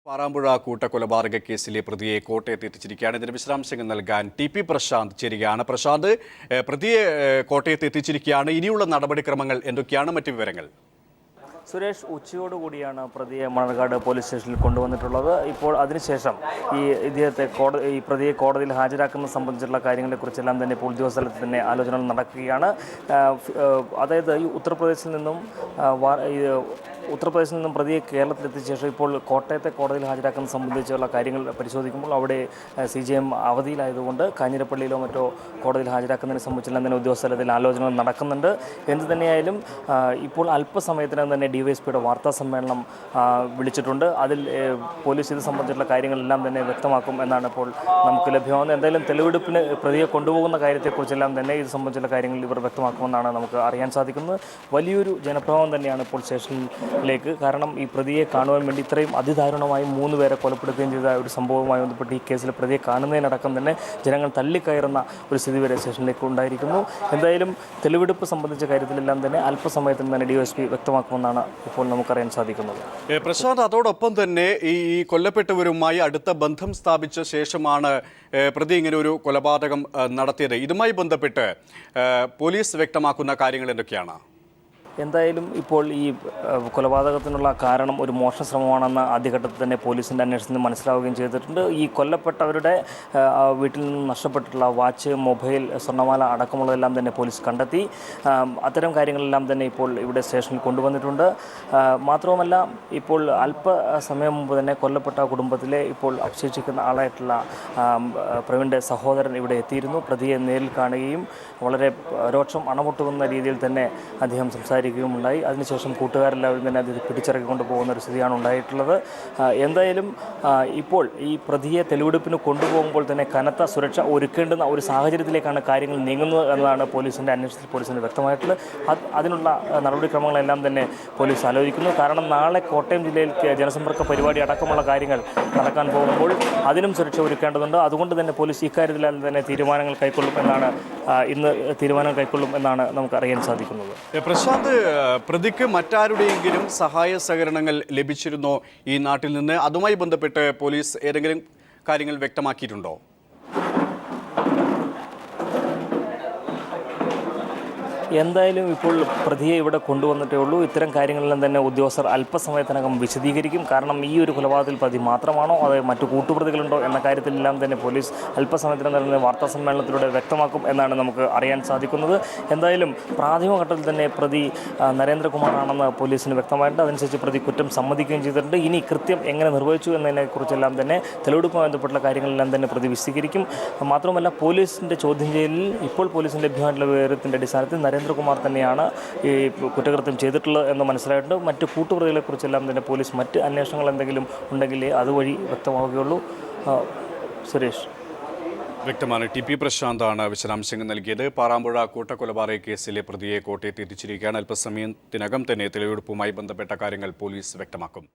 പാറാമ്പുഴ കൂട്ടക്കൊലപാതക കേസിലെ പ്രതിയെ കോട്ടയത്ത് എത്തിച്ചിരിക്കുകയാണ്. ഇതിന് വിശദാംശങ്ങൾ നൽകാൻ ടി.പി. പ്രശാന്ത് ചേരുകയാണ്. പ്രശാന്ത്, പ്രതിയെ കോട്ടയത്ത് എത്തിച്ചിരിക്കുകയാണ്. ഇനിയുള്ള നടപടിക്രമങ്ങൾ എന്തൊക്കെയാണ്? മറ്റു വിവരങ്ങൾ? സുരേഷ്, ഉച്ചയോടുകൂടിയാണ് പ്രതിയെ മണർകാട് പോലീസ് സ്റ്റേഷനിൽ കൊണ്ടുവന്നിട്ടുള്ളത്. ഇപ്പോൾ അതിനുശേഷം ഈ പ്രതിയെ കോടതിയിൽ ഹാജരാക്കുന്നത് സംബന്ധിച്ചുള്ള കാര്യങ്ങളെക്കുറിച്ചെല്ലാം തന്നെ ഇപ്പോൾ ഉദ്യോഗസ്ഥലത്ത് തന്നെ ആലോചനകൾ നടക്കുകയാണ്. അതായത് ഈ ഉത്തർപ്രദേശിൽ നിന്നും പ്രതിയെ കേരളത്തിലെത്തിയ ശേഷം ഇപ്പോൾ കോട്ടയത്തെ കോടതിയിൽ ഹാജരാക്കുന്നത് സംബന്ധിച്ചുള്ള കാര്യങ്ങൾ പരിശോധിക്കുമ്പോൾ അവിടെ CJM അവധിയിലായതുകൊണ്ട് കാഞ്ഞിരപ്പള്ളിയിലോ മറ്റോ കോടതിയിൽ ഹാജരാക്കുന്നതിനെ സംബന്ധിച്ചെല്ലാം തന്നെ ഉദ്യോഗസ്ഥലത്തിൽ ആലോചനകൾ നടക്കുന്നുണ്ട്. എന്തു തന്നെയായാലും ഇപ്പോൾ അല്പസമയത്തിനകം തന്നെ DYSPയുടെ വാർത്താ സമ്മേളനം വിളിച്ചിട്ടുണ്ട്. അതിൽ പോലീസ് ഇത് സംബന്ധിച്ചുള്ള കാര്യങ്ങളെല്ലാം തന്നെ വ്യക്തമാക്കും എന്നാണ് ഇപ്പോൾ നമുക്ക് ലഭ്യമാകുന്നത്. എന്തായാലും തെളിവെടുപ്പിന് പ്രതിയെ കൊണ്ടുപോകുന്ന കാര്യത്തെക്കുറിച്ചെല്ലാം തന്നെ ഇത് സംബന്ധിച്ചുള്ള കാര്യങ്ങൾ ഇവർ വ്യക്തമാക്കുമെന്നാണ് നമുക്ക് അറിയാൻ സാധിക്കുന്നത്. വലിയൊരു ജനപ്രവാഹം തന്നെയാണ് ഇപ്പോൾ സ്റ്റേഷനിലേക്ക്. കാരണം ഈ പ്രതിയെ കാണുവാൻ വേണ്ടി ഇത്രയും അതിദാരുണമായി 3 പേരെ കൊലപ്പെടുത്തുകയും ചെയ്ത ഒരു സംഭവവുമായി ബന്ധപ്പെട്ട് ഈ കേസിൽ പ്രതിയെ കാണുന്നതിനടക്കം തന്നെ ജനങ്ങൾ തള്ളിക്കയറുന്ന ഒരു സ്ഥിതി വരെ സ്റ്റേഷനിലേക്ക് ഉണ്ടായിരിക്കുന്നു. എന്തായാലും തെളിവെടുപ്പ് സംബന്ധിച്ച കാര്യത്തിലെല്ലാം തന്നെ അല്പസമയത്തിന് തന്നെ DYSP വ്യക്തമാക്കുമെന്നാണ് ഇപ്പോൾ നമുക്കറിയാൻ സാധിക്കുന്നത്. പ്രശാന്ത്, അതോടൊപ്പം തന്നെ ഈ കൊല്ലപ്പെട്ടവരുമായി അടുത്ത ബന്ധം സ്ഥാപിച്ച ശേഷമാണ് പ്രതി ഇങ്ങനെ ഒരു കൊലപാതകം നടത്തിയത്. ഇതുമായി ബന്ധപ്പെട്ട് പോലീസ് വ്യക്തമാക്കുന്ന കാര്യങ്ങൾ എന്തൊക്കെയാണ്? എന്തായാലും ഇപ്പോൾ ഈ കൊലപാതകത്തിനുള്ള കാരണം ഒരു മോഷണ ശ്രമമാണെന്ന് ആദ്യഘട്ടത്തിൽ തന്നെ പോലീസിൻ്റെ അന്വേഷണത്തിൽ മനസ്സിലാവുകയും ചെയ്തിട്ടുണ്ട്. ഈ കൊല്ലപ്പെട്ടവരുടെ വീട്ടിൽ നിന്നും നഷ്ടപ്പെട്ടിട്ടുള്ള വാച്ച്, മൊബൈൽ, സ്വർണ്ണമാല അടക്കമുള്ളതെല്ലാം തന്നെ പോലീസ് കണ്ടെത്തി. അത്തരം കാര്യങ്ങളെല്ലാം തന്നെ ഇപ്പോൾ ഇവിടെ സ്റ്റേഷനിൽ കൊണ്ടുവന്നിട്ടുണ്ട്. മാത്രവുമല്ല, ഇപ്പോൾ അല്പസമയം മുമ്പ് തന്നെ കൊല്ലപ്പെട്ട കുടുംബത്തിലെ ഇപ്പോൾ അവശേഷിക്കുന്ന ആളായിട്ടുള്ള പ്രവീണിൻ്റെ സഹോദരൻ ഇവിടെ എത്തിയിരുന്നു. പ്രതിയെ നേരിൽ കാണുകയും വളരെ രോക്ഷം അണമുട്ടുന്ന രീതിയിൽ തന്നെ അദ്ദേഹം സംസാരിക്കുകയുമുണ്ടായി. അതിനുശേഷം കൂട്ടുകാരെല്ലാവരും തന്നെ അത് പിടിച്ചിറക്കിക്കൊണ്ട് പോകുന്ന ഒരു സ്ഥിതിയാണ് ഉണ്ടായിട്ടുള്ളത്. എന്തായാലും ഇപ്പോൾ ഈ പ്രതിയെ തെളിവെടുപ്പിന് കൊണ്ടുപോകുമ്പോൾ തന്നെ കനത്ത സുരക്ഷ ഒരുക്കേണ്ടുന്ന ഒരു സാഹചര്യത്തിലേക്കാണ് കാര്യങ്ങൾ നീങ്ങുന്നത് എന്നതാണ് പോലീസിൻ്റെ അന്വേഷണത്തിൽ പോലീസിന് വ്യക്തമായിട്ടുള്ളത്. അതിനുള്ള നടപടിക്രമങ്ങളെല്ലാം തന്നെ പോലീസ് ആലോചിക്കുന്നു. കാരണം നാളെ കോട്ടയം ജില്ലയിൽ ജനസമ്പർക്ക പരിപാടി അടക്കമുള്ള കാര്യങ്ങൾ നടക്കാൻ പോകുമ്പോൾ അതിനും സുരക്ഷ ഒരുക്കേണ്ടതുണ്ട്. അതുകൊണ്ട് തന്നെ പോലീസ് ഇക്കാര്യത്തിലെല്ലാം തന്നെ തീരുമാനം കൈക്കൊള്ളും എന്നാണ് നമുക്ക് അറിയാൻ സാധിക്കുന്നത്. പ്രശാന്ത്, പ്രതിക്ക് മറ്റാരുടെയെങ്കിലും സഹായ സഹകരണങ്ങൾ ലഭിച്ചിരുന്നോ ഈ നാട്ടിൽ നിന്ന്? അതുമായി ബന്ധപ്പെട്ട് പോലീസ് ഏതെങ്കിലും കാര്യങ്ങൾ വ്യക്തമാക്കിയിട്ടുണ്ടോ? എന്തായാലും ഇപ്പോൾ പ്രതിയെ ഇവിടെ കൊണ്ടുവന്നിട്ടേ ഉള്ളൂ. ഇത്തരം കാര്യങ്ങളെല്ലാം തന്നെ ഉദ്യോഗസ്ഥർ അല്പസമയത്തിനകം വിശദീകരിക്കും. കാരണം ഈ ഒരു കൊലപാതകത്തിൽ പ്രതി മാത്രമാണോ അത് മറ്റു കൂട്ടുപ്രതികളുണ്ടോ എന്ന കാര്യത്തിലെല്ലാം തന്നെ പോലീസ് അല്പസമയത്തിനകം തന്നെ വാർത്താ സമ്മേളനത്തിലൂടെ വ്യക്തമാക്കും എന്നാണ് നമുക്ക് അറിയാൻ സാധിക്കുന്നത്. എന്തായാലും പ്രാഥമിക ഘട്ടത്തിൽ തന്നെ പ്രതി നരേന്ദ്രകുമാറാണെന്ന് പോലീസിന് വ്യക്തമായിട്ടുണ്ട്. അതനുസരിച്ച് പ്രതി കുറ്റം സമ്മതിക്കുകയും ചെയ്തിട്ടുണ്ട്. ഇനി കൃത്യം എങ്ങനെ നിർവഹിച്ചു എന്നതിനെക്കുറിച്ചെല്ലാം തന്നെ തെളിവെടുപ്പുമായി ബന്ധപ്പെട്ടുള്ള കാര്യങ്ങളെല്ലാം തന്നെ പ്രതി വിശദീകരിക്കും. മാത്രമല്ല, പോലീസിൻ്റെ ചോദ്യം ചെയ്യലിൽ ഇപ്പോൾ പോലീസിന് ലഭ്യമായിട്ടുള്ള വിവരത്തിൻ്റെ അടിസ്ഥാനത്തിൽ നരേന്ദ്രകുമാർ തന്നെയാണ് ഈ കുറ്റകൃത്യം ചെയ്തിട്ടുള്ളത് എന്ന് മനസ്സിലായിട്ടുണ്ട്. മറ്റ് കൂട്ടുപ്രതികളെക്കുറിച്ചെല്ലാം തന്നെ പോലീസ് മറ്റ് അന്വേഷണങ്ങൾ എന്തെങ്കിലും ഉണ്ടെങ്കിൽ അതുവഴി വ്യക്തമാവുകയുള്ളൂ. സുരേഷ്, വ്യക്തമാണ്. ടി.പി. പ്രശാന്താണ് വിശദാംശങ്ങൾ നൽകിയത്. പാറാമ്പുഴ കൂട്ടക്കൊലപാതക കേസിലെ പ്രതിയെ കോട്ടയത്ത് എത്തിച്ചിരിക്കുകയാണ്. അല്പസമയത്തിനകം തന്നെ തെളിവെടുപ്പുമായി ബന്ധപ്പെട്ട കാര്യങ്ങൾ പോലീസ് വ്യക്തമാക്കും.